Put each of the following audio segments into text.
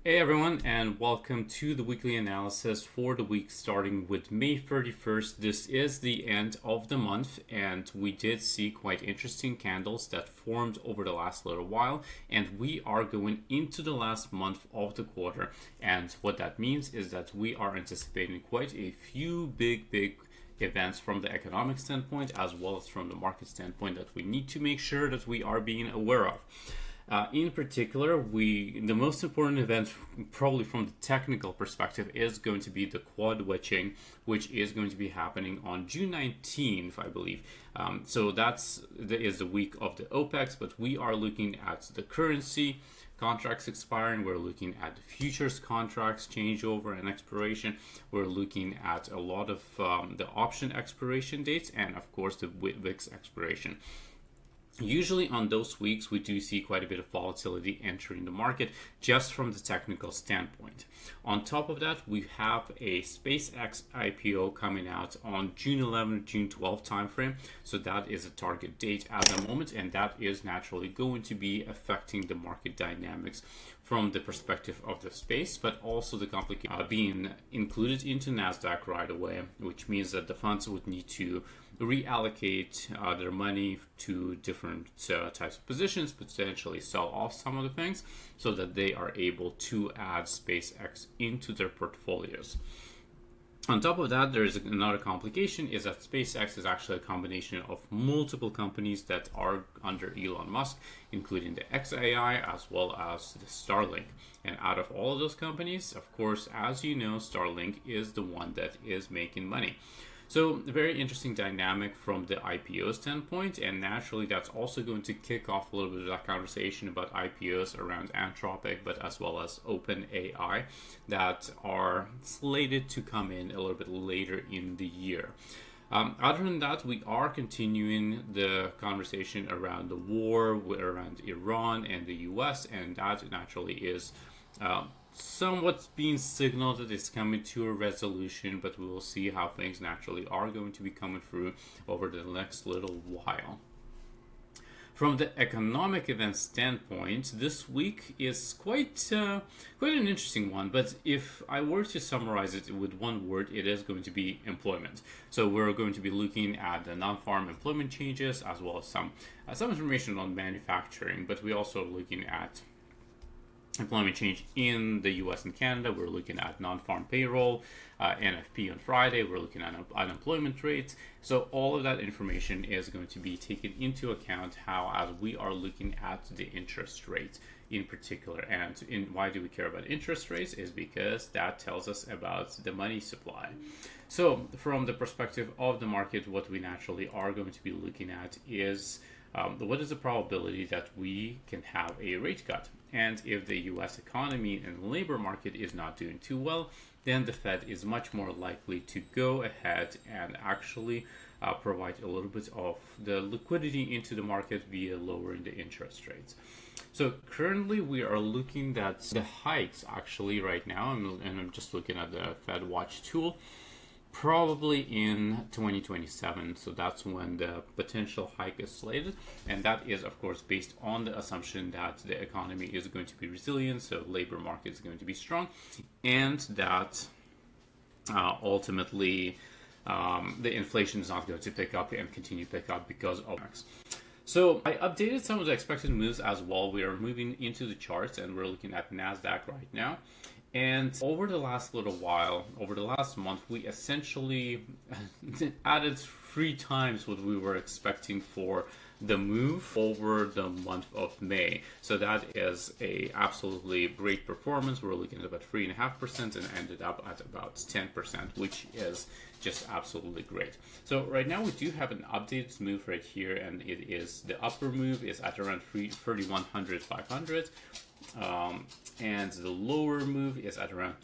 Hey everyone, and welcome to the weekly analysis for the week starting with May 31st. This is the end of the month, and we did see quite interesting candles that formed over the last little while, and we are going into the last month of the quarter. And what that means is that we are anticipating quite a few big events from the economic standpoint as well as from the market standpoint that we need to make sure that we are being aware of. In particular, the most important event, probably from the technical perspective, is going to be the quad witching, which is going to be happening on June 19th, I believe. So that is the week of the OPEX, but we are looking at the currency contracts expiring. We're looking at the futures contracts changeover and expiration. We're looking at a lot of the option expiration dates, and of course the VIX expiration. Usually on those weeks, we do see quite a bit of volatility entering the market just from the technical standpoint. On top of that, we have a SpaceX IPO coming out on June 11, June 12 timeframe. So that is a target date at the moment, and that is naturally going to be affecting the market dynamics from the perspective of the space, but also the complication being included into NASDAQ right away, which means that the funds would need to reallocate their money to different types of positions, potentially sell off some of the things so that they are able to add SpaceX into their portfolios. On top of that, there is another complication, is that SpaceX is actually a combination of multiple companies that are under Elon Musk, including the XAI as well as the Starlink. And out of all of those companies, of course, as you know, Starlink is the one that is making money. So a very interesting dynamic from the IPO standpoint, and naturally that's also going to kick off a little bit of that conversation about IPOs around Anthropic, but as well as OpenAI that are slated to come in a little bit later in the year. Other than that, we are continuing the conversation around the war around Iran and the US, and that naturally is somewhat being signaled that it's coming to a resolution, but we will see how things naturally are going to be coming through over the next little while. From the economic event standpoint, this week is quite an interesting one, but if I were to summarize it with one word, it is going to be employment. So we're going to be looking at the non-farm employment changes as well as some information on manufacturing, but we're also looking at employment change in the US and Canada. We're looking at non-farm payroll, NFP on Friday. We're looking at unemployment rates. So all of that information is going to be taken into account as we are looking at the interest rate in particular. And why do we care about interest rates is because that tells us about the money supply. So from the perspective of the market, what we naturally are going to be looking at is what is the probability that we can have a rate cut? And if the US economy and labor market is not doing too well, then the Fed is much more likely to go ahead and actually provide a little bit of the liquidity into the market via lowering the interest rates. So currently we are looking at the hikes actually right now, and I'm just looking at the Fed Watch tool. Probably in 2027, so that's when the potential hike is slated, and that is of course based on the assumption that the economy is going to be resilient, so labor market is going to be strong, and that ultimately the inflation is not going to pick up and continue to pick up because of X. So I updated some of the expected moves as well. We are moving into the charts and we're looking at NASDAQ right now. And over the last little while, over the last month, we essentially added 3 times what we were expecting for the move over the month of May. So that is a absolutely great performance. We're looking at about 3.5% and ended up at about 10%, which is just absolutely great. So right now we do have an updated move right here, and it is the upper move is at around 3,100, 500. And the lower move is at around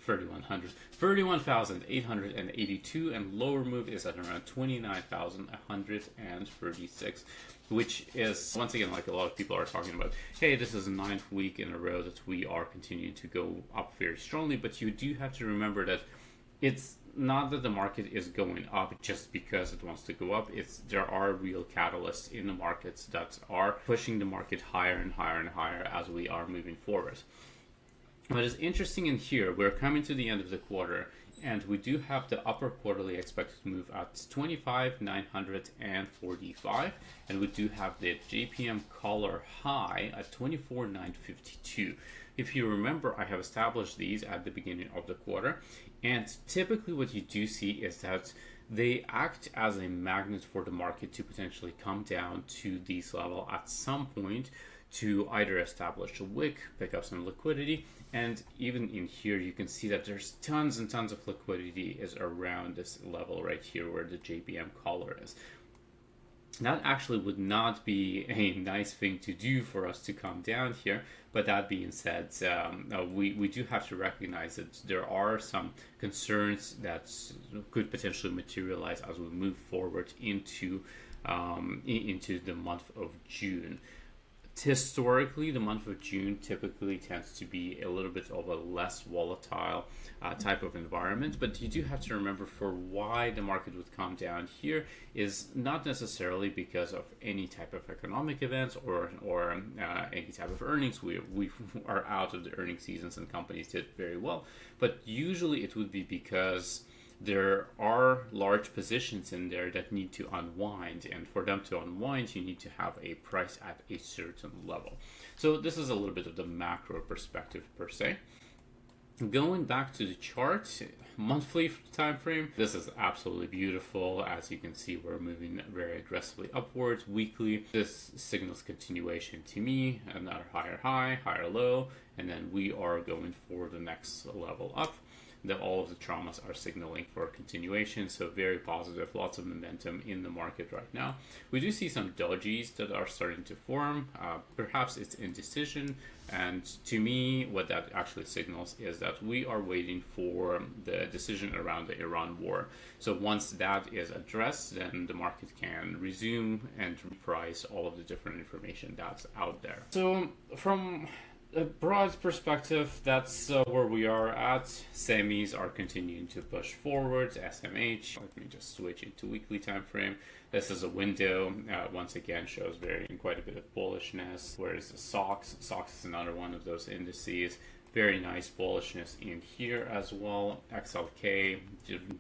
31,882, and lower move is at around 29,136, which is once again, like a lot of people are talking about, hey, this is the 9th week in a row that we are continuing to go up very strongly. But you do have to remember that it's not that the market is going up just because it wants to go up. There are real catalysts in the markets that are pushing the market higher and higher and higher as we are moving forward. What is interesting in here, we're coming to the end of the quarter, and we do have the upper quarterly expected move at 25,945, and we do have the JPM collar high at 24,952. If you remember, I have established these at the beginning of the quarter, and typically what you do see is that they act as a magnet for the market to potentially come down to these level at some point to either establish a wick, pick up some liquidity, and even in here you can see that there's tons and tons of liquidity is around this level right here where the JPM collar is. That actually would not be a nice thing to do for us to come down here, but that being said, we do have to recognize that there are some concerns that could potentially materialize as we move forward into the month of June. Historically, the month of June typically tends to be a little bit of a less volatile type of environment, but you do have to remember for why the market would come down here is not necessarily because of any type of economic events or any type of earnings. We are out of the earnings seasons and companies did very well, but usually it would be because there are large positions in there that need to unwind, and for them to unwind you need to have a price at a certain level. So this is a little bit of the macro perspective per se. Going back to the chart, monthly time frame, this is absolutely beautiful. As you can see, we're moving very aggressively upwards. Weekly, this signals continuation to me, another higher high, higher low, and then we are going for the next level up. All of the traumas are signaling for continuation, so very positive, lots of momentum in the market right now. We do see some dojis that are starting to form. Perhaps it's indecision, and to me what that actually signals is that we are waiting for the decision around the Iran war. So once that is addressed, then the market can resume and reprice all of the different information that's out there. So from a broad perspective, that's where we are at. Semis are continuing to push forward. SMH, let me just switch into weekly time frame. This is a window, once again shows quite a bit of bullishness, whereas the SOX is another one of those indices. Very nice bullishness in here as well. XLK,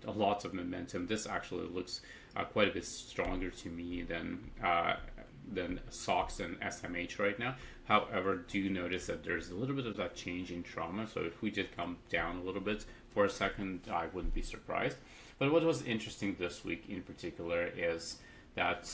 lots of momentum. This actually looks quite a bit stronger to me than SOX and SMH right now. However, do notice that there's a little bit of that change in trauma. So if we did come down a little bit for a second, I wouldn't be surprised. But what was interesting this week in particular is that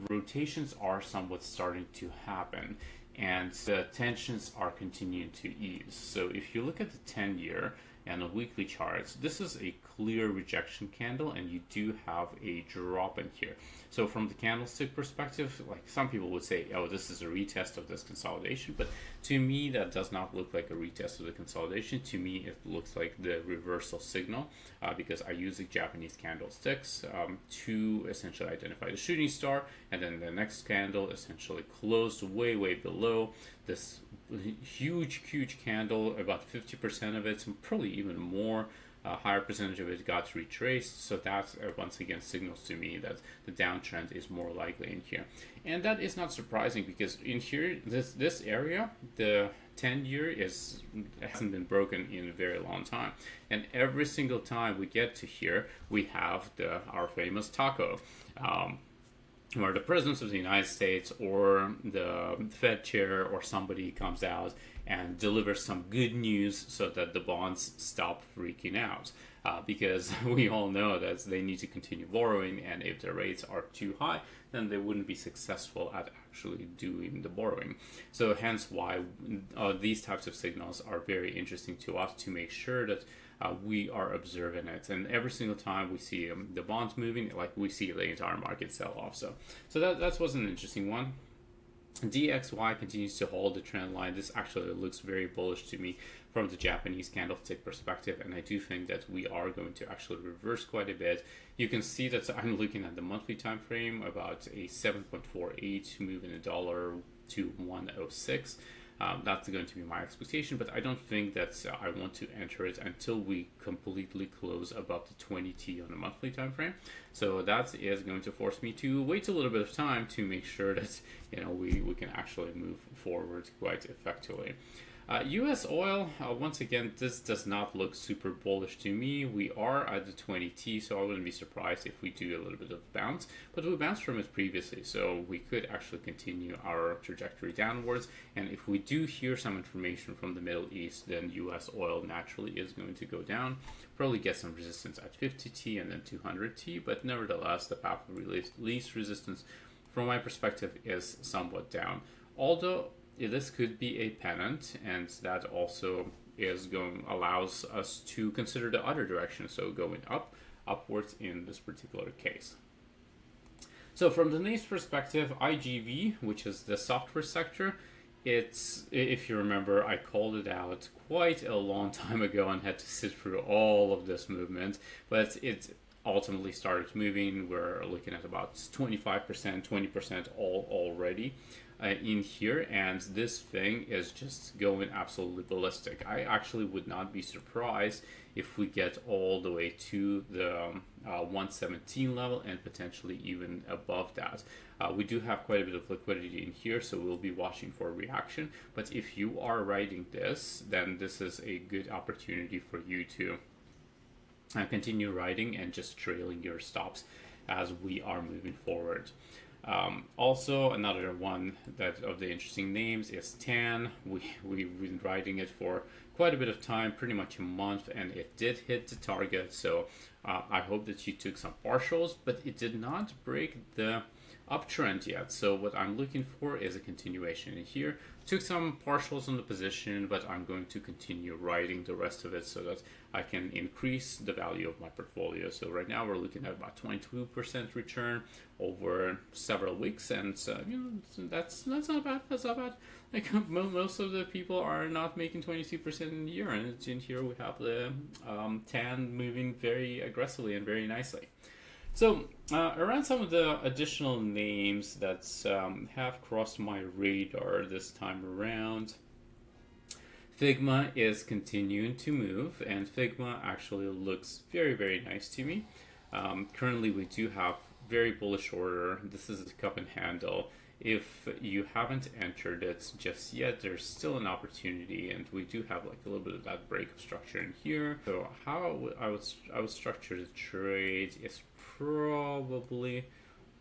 rotations are somewhat starting to happen, and the tensions are continuing to ease. So if you look at the 10-year and the weekly charts, this is a clear rejection candle, and you do have a drop in here. So from the candlestick perspective, like some people would say, oh, this is a retest of this consolidation, but to me that does not look like a retest of the consolidation. To me it looks like the reversal signal, because I use the Japanese candlesticks to essentially identify the shooting star, and then the next candle essentially closed way below this huge candle. About 50% of it, probably even more, a higher percentage of it got retraced. So that once again signals to me that the downtrend is more likely in here, and that is not surprising because in here this area, the 10-year hasn't been broken in a very long time, and every single time we get to here we have our famous taco, where the president of the United States or the Fed chair or somebody comes out and delivers some good news so that the bonds stop freaking out. Because we all know that they need to continue borrowing, and if the rates are too high, then they wouldn't be successful at actually doing the borrowing. So hence why these types of signals are very interesting to us to make sure that we are observing it, and every single time we see the bonds moving, like we see the entire market sell off. So that was an interesting one. DXY continues to hold the trend line. This actually looks very bullish to me from the Japanese candlestick perspective, and I do think that we are going to actually reverse quite a bit. You can see that I'm looking at the monthly time frame, about a 7.48 move in the dollar to 106. That's going to be my expectation, but I don't think that I want to enter it until we completely close above the 20T on the monthly time frame. So that is going to force me to wait a little bit of time to make sure that we can actually move forward quite effectively. US oil, once again, this does not look super bullish to me. We are at the 20T, so I wouldn't be surprised if we do a little bit of bounce. But we bounced from it previously, so we could actually continue our trajectory downwards. And if we do hear some information from the Middle East, then US oil naturally is going to go down. Probably get some resistance at 50T and then 200T, but nevertheless, the path of least resistance, from my perspective, is somewhat down. Although this could be a pennant, and that also allows us to consider the other direction, so going upwards in this particular case. So from the next perspective, IGV, which is the software sector, it's, if you remember, I called it out quite a long time ago and had to sit through all of this movement, but it ultimately started moving. We're looking at about 25%, 20% already in here, and this thing is just going absolutely ballistic. I actually would not be surprised if we get all the way to the 117 level and potentially even above that. We do have quite a bit of liquidity in here, so we'll be watching for a reaction. But if you are riding this, then this is a good opportunity for you to continue riding and just trailing your stops as we are moving forward. Also, another one that of the interesting names is TAN. We've been riding it for quite a bit of time, pretty much a month, and it did hit the target. So I hope that you took some partials, but it did not break the uptrend yet. So what I'm looking for is a continuation in here. Took some partials on the position, but I'm going to continue riding the rest of it so that I can increase the value of my portfolio. So right now we're looking at about 22% return over several weeks, and that's not bad. That's not bad. Like most of the people are not making 22% in a year, and in here we have the TAN moving very aggressively and very nicely. So around some of the additional names that have crossed my radar this time around, Figma is continuing to move, and Figma actually looks very, very nice to me. Currently, we do have very bullish order. This is the cup and handle. If you haven't entered it just yet, there's still an opportunity, and we do have like a little bit of that break of structure in here. So how I would structure the trade is probably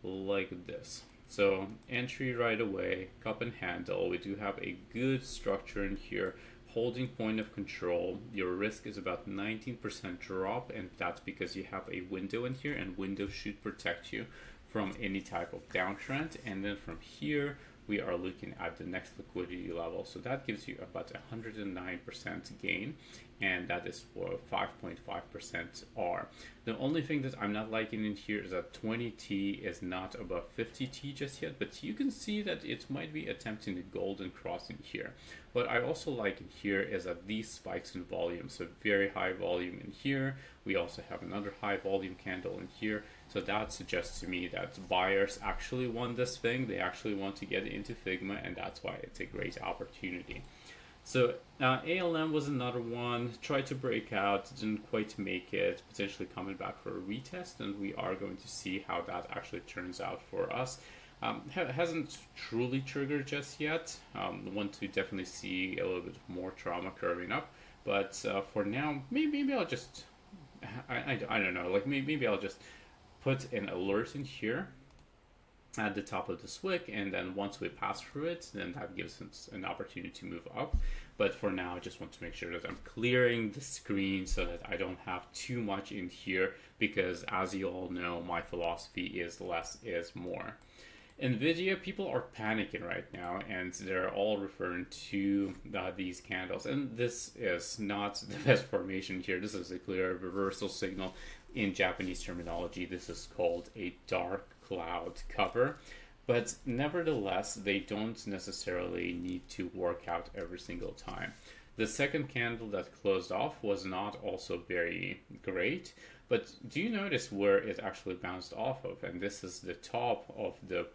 like this. So entry right away, cup and handle. We do have a good structure in here. Holding point of control, your risk is about 19% drop, and that's because you have a window in here, and windows should protect you from any type of downtrend. And then from here we are looking at the next liquidity level, so that gives you about 109% gain, and that is for 5.5% R. The only thing that I'm not liking in here is that 20T is not above 50T just yet, but you can see that it might be attempting the golden crossing here. What I also like in here is that these spikes in volume, so very high volume in here. We also have another high volume candle in here. So that suggests to me that buyers actually want this thing. They actually want to get into Figma, and that's why it's a great opportunity. So ALM was another one. Tried to break out, didn't quite make it, potentially coming back for a retest, and we are going to see how that actually turns out for us. Hasn't truly triggered just yet. Want to definitely see a little bit more trauma curving up, but for now, maybe I'll just, I don't know, like maybe I'll just put an alert in here at the top of this wick, and then once we pass through it, then that gives us an opportunity to move up. But for now, I just want to make sure that I'm clearing the screen so that I don't have too much in here, because as you all know, my philosophy is less is more. NVIDIA, people are panicking right now, and they're all referring to these candles, and this is not the best formation here. This is a clear reversal signal. In Japanese terminology, this is called a dark cloud cover, but nevertheless, they don't necessarily need to work out every single time. The second candle that closed off was not also very great, but do you notice where it actually bounced off of? And this is the top of the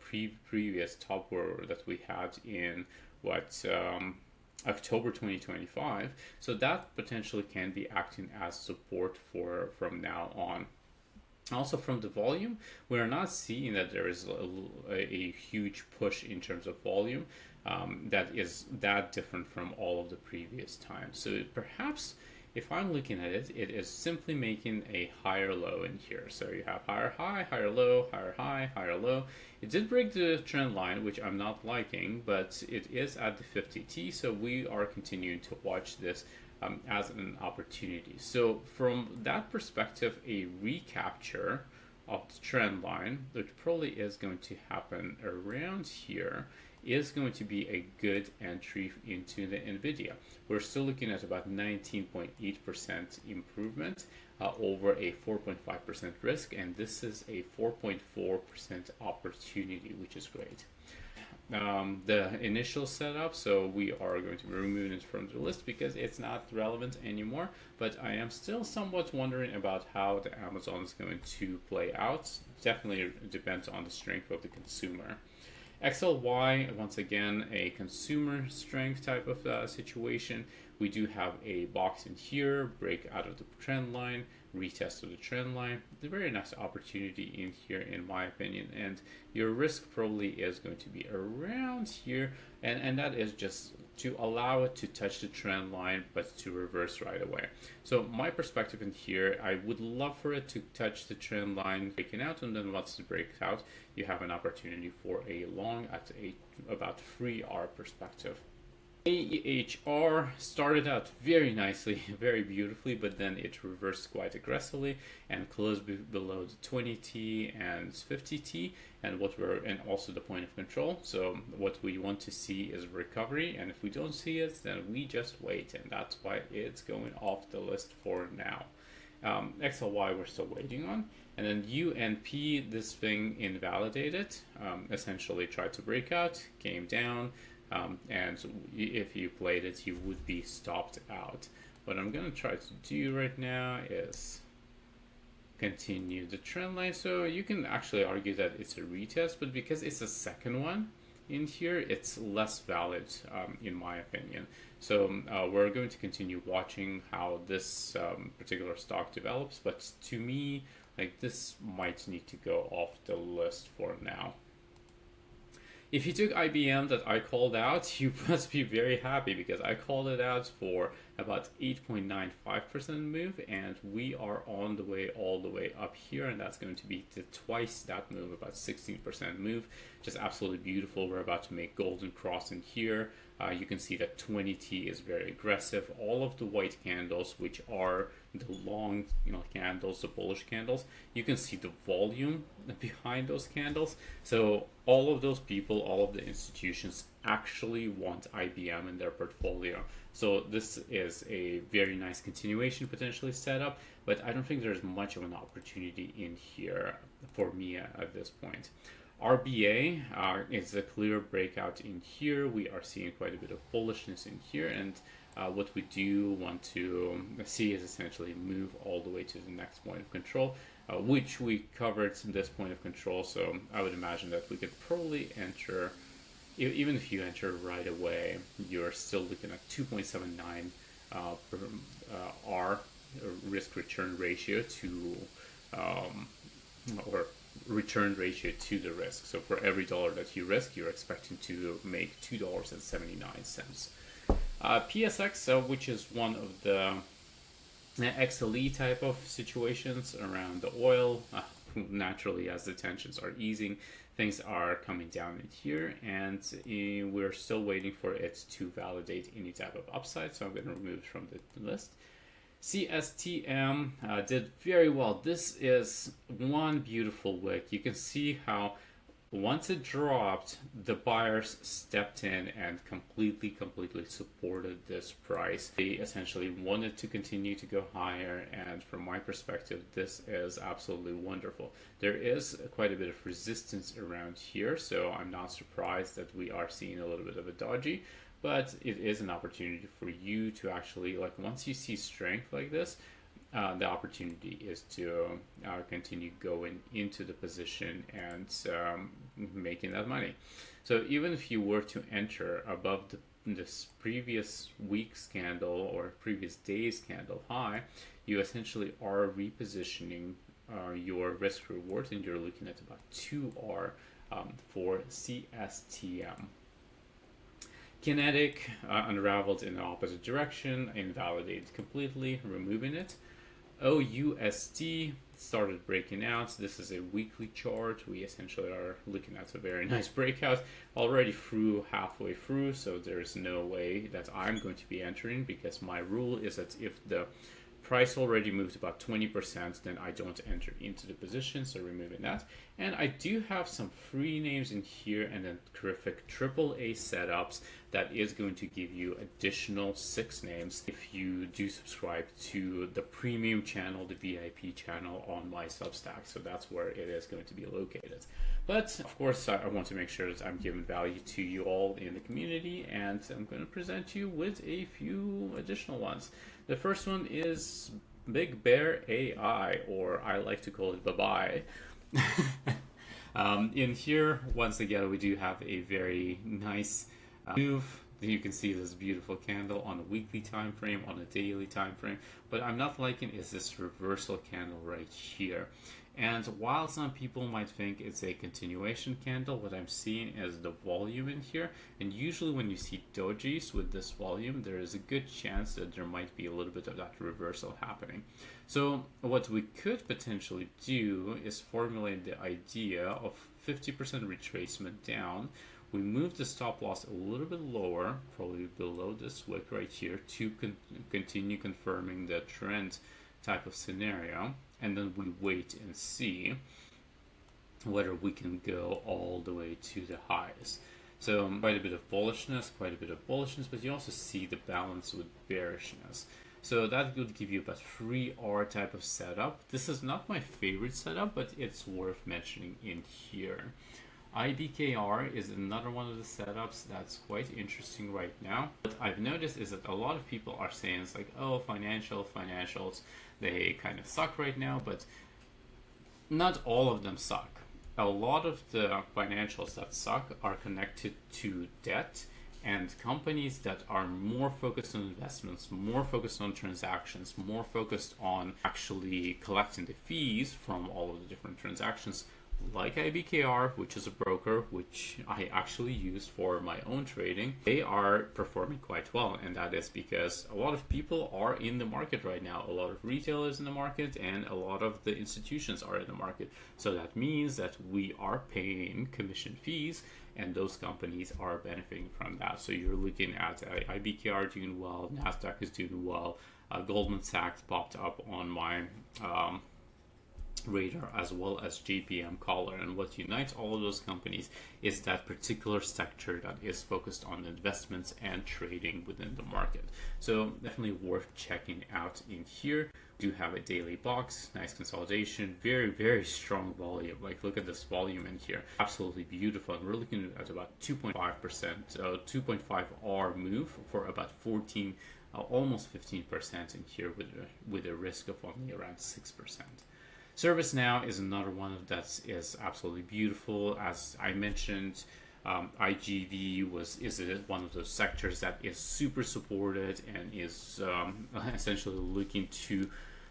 previous top that we had in October 2025. So that potentially can be acting as support from now on. Also, from the volume, we are not seeing that there is a huge push in terms of volume. that is that different from all of the previous times. So perhaps if I'm looking at it, it is simply making a higher low in here. So you have higher high, higher low, higher high, higher low. It did break the trend line, which I'm not liking, but it is at the 50T, so we are continuing to watch this as an opportunity. So from that perspective, a recapture of the trend line, which probably is going to happen around here, is going to be a good entry into the NVIDIA. We're still looking at about 19.8% improvement over a 4.5% risk, and this is a 4.4% opportunity, which is great. The initial setup, so we are going to be removing it from the list because it's not relevant anymore, but I am still somewhat wondering about how the Amazon is going to play out. Definitely depends on the strength of the consumer. XLY, once again, a consumer strength type of situation. We do have a box in here, break out of the trend line, retest of the trend line. It's a very nice opportunity in here, in my opinion, and your risk probably is going to be around here, and that is just to allow it to touch the trend line but to reverse right away. So my perspective in here, I would love for it to touch the trend line breaking out, and then once it breaks out, you have an opportunity for a long at about 3R perspective. AEHR started out very nicely, very beautifully, but then it reversed quite aggressively and closed below the 20T and 50T, and also the point of control. So what we want to see is recovery, and if we don't see it, then we just wait, and that's why it's going off the list for now. XLY we're still waiting on, and then UNP, this thing invalidated, essentially tried to break out, came down. And if you played it, you would be stopped out. What I'm going to try to do right now is continue the trend line. So you can actually argue that it's a retest, but because it's a second one in here, it's less valid in my opinion. So we're going to continue watching how this particular stock develops, but to me, like, this might need to go off the list for now. If you took IBM that I called out, you must be very happy because I called it out for about 8.95% move, and we are on the way all the way up here, and that's going to be twice that move, about 16% move. Just absolutely beautiful. We're about to make golden cross in here. You can see that 20T is very aggressive. All of the white candles, which are the long candles, the bullish candles, you can see the volume behind those candles. So all of those people, all of the institutions actually want IBM in their portfolio. So this is a very nice continuation potentially set up, but I don't think there's much of an opportunity in here for me at this point. RBA is a clear breakout in here. We are seeing quite a bit of bullishness in here, and what we do want to see is essentially move all the way to the next point of control, which we covered this point of control. So I would imagine that we could probably enter, even if you enter right away, you're still looking at 2.79 per R risk return ratio to or return ratio to the risk. So for every dollar that you risk, you're expecting to make $2.79. PSX, which is one of the XLE type of situations around the oil, naturally as the tensions are easing, things are coming down in here, and we're still waiting for it to validate any type of upside, so I'm going to remove it from the list. CSTM did very well. This is one beautiful wick. You can see how once it dropped, the buyers stepped in and completely supported this price. They essentially wanted to continue to go higher, and from my perspective, this is absolutely wonderful. There is quite a bit of resistance around here, so I'm not surprised that we are seeing a little bit of a dodgy, but it is an opportunity for you to actually, like, once you see strength like this, the opportunity is to continue going into the position and making that money. So even if you were to enter above this previous week's candle or previous day's candle high, you essentially are repositioning your risk reward, and you're looking at about 2R for CSTM. Kinetic unraveled in the opposite direction, invalidated completely, removing it. OUSD started breaking out. This is a weekly chart. We essentially are looking at a very nice breakout already through halfway through, so there's no way that I'm going to be entering, because my rule is that if the price already moved about 20%, then I don't enter into the position, so removing that. And I do have some free names in here and then terrific AAA setups that is going to give you additional 6 names if you do subscribe to the premium channel, the VIP channel on my Substack. So that's where it is going to be located. But of course, I want to make sure that I'm giving value to you all in the community, and I'm going to present you with a few additional ones. The first one is Big Bear AI, or I like to call it bye-bye. In here, once again, we do have a very nice move. You can see this beautiful candle on a weekly time frame, on a daily time frame. But I'm not liking is this reversal candle right here. And while some people might think it's a continuation candle, what I'm seeing is the volume in here. And usually when you see dojis with this volume, there is a good chance that there might be a little bit of that reversal happening. So what we could potentially do is formulate the idea of 50% retracement down. We move the stop loss a little bit lower, probably below this wick right here, to continue confirming the trend type of scenario. And then we wait and see whether we can go all the way to the highs. So quite a bit of bullishness, but you also see the balance with bearishness. So that would give you about 3R type of setup. This is not my favorite setup, but it's worth mentioning in here. IBKR is another one of the setups that's quite interesting right now. What I've noticed is that a lot of people are saying it's like, oh, financials, they kind of suck right now, but not all of them suck. A lot of the financials that suck are connected to debt and companies that are more focused on investments, more focused on transactions, more focused on actually collecting the fees from all of the different transactions, like IBKR, which is a broker which I actually use for my own trading. They are performing quite well, and that is because a lot of people are in the market right now. A lot of retailers in the market, and a lot of the institutions are in the market. So that means that we are paying commission fees, and those companies are benefiting from that. So you're looking at IBKR doing well, NASDAQ is doing well, Goldman Sachs popped up on my radar, as well as JPM Collar. And what unites all of those companies is that particular sector that is focused on investments and trading within the market. So definitely worth checking out in here. We do have a daily box, nice consolidation, very strong volume. Like, look at this volume in here, absolutely beautiful. And we're looking at about 2.5%, 2.5R move for about 14, almost 15% in here, with a risk of only around 6%. ServiceNow is another one that is absolutely beautiful. As I mentioned, IGV is one of those sectors that is super supported and is essentially looking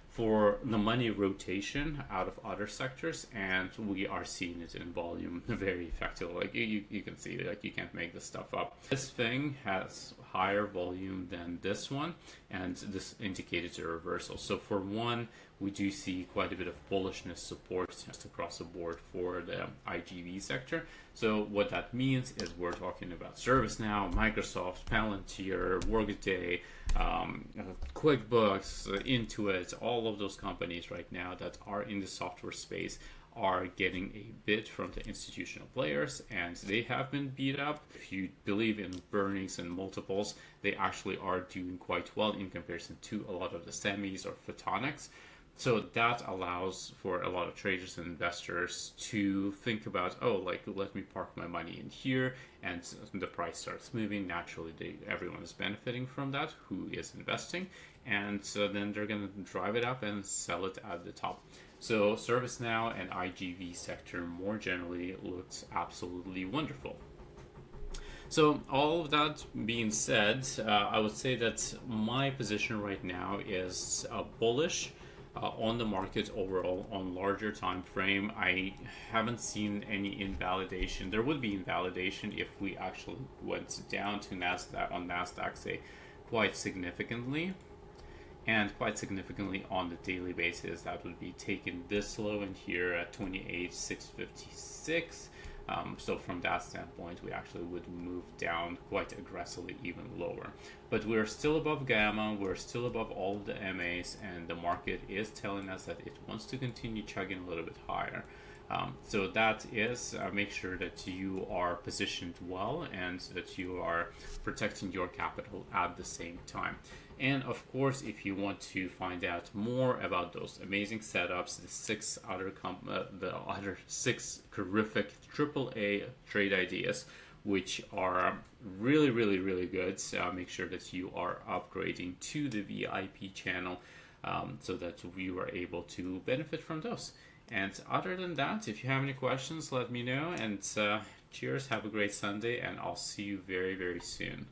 for the money rotation out of other sectors, and we are seeing it in volume very effectively. Like you can see, like, you can't make this stuff up. This thing has higher volume than this one, and this indicated a reversal. So for one, we do see quite a bit of bullishness support just across the board for the IGV sector. So what that means is we're talking about ServiceNow, Microsoft, Palantir, Workday, QuickBooks, Intuit, all of those companies right now that are in the software space are getting a bid from the institutional players, and they have been beat up. If you believe in earnings and multiples, they actually are doing quite well in comparison to a lot of the semis or photonics. So that allows for a lot of traders and investors to think about, oh, like, let me park my money in here, and the price starts moving. Naturally, everyone is benefiting from that who is investing, and so then they're going to drive it up and sell it at the top. So ServiceNow and IGV sector more generally looks absolutely wonderful. So all of that being said, I would say that my position right now is bullish. On the market overall on larger time frame, I haven't seen any invalidation. There would be invalidation if we actually went down to NASDAQ on NASDAQ, say, quite significantly, and quite significantly on the daily basis. That would be taking this low in here at 28,656. So from that standpoint, we actually would move down quite aggressively, even lower. But we're still above gamma, we're still above all of the MAs, and the market is telling us that it wants to continue chugging a little bit higher. So that is, make sure that you are positioned well and that you are protecting your capital at the same time. And of course, if you want to find out more about those amazing setups, the other six terrific AAA trade ideas, which are really, really, really good, make sure that you are upgrading to the VIP channel so that you are able to benefit from those. And other than that, if you have any questions, let me know. And cheers, have a great Sunday, and I'll see you very, very soon.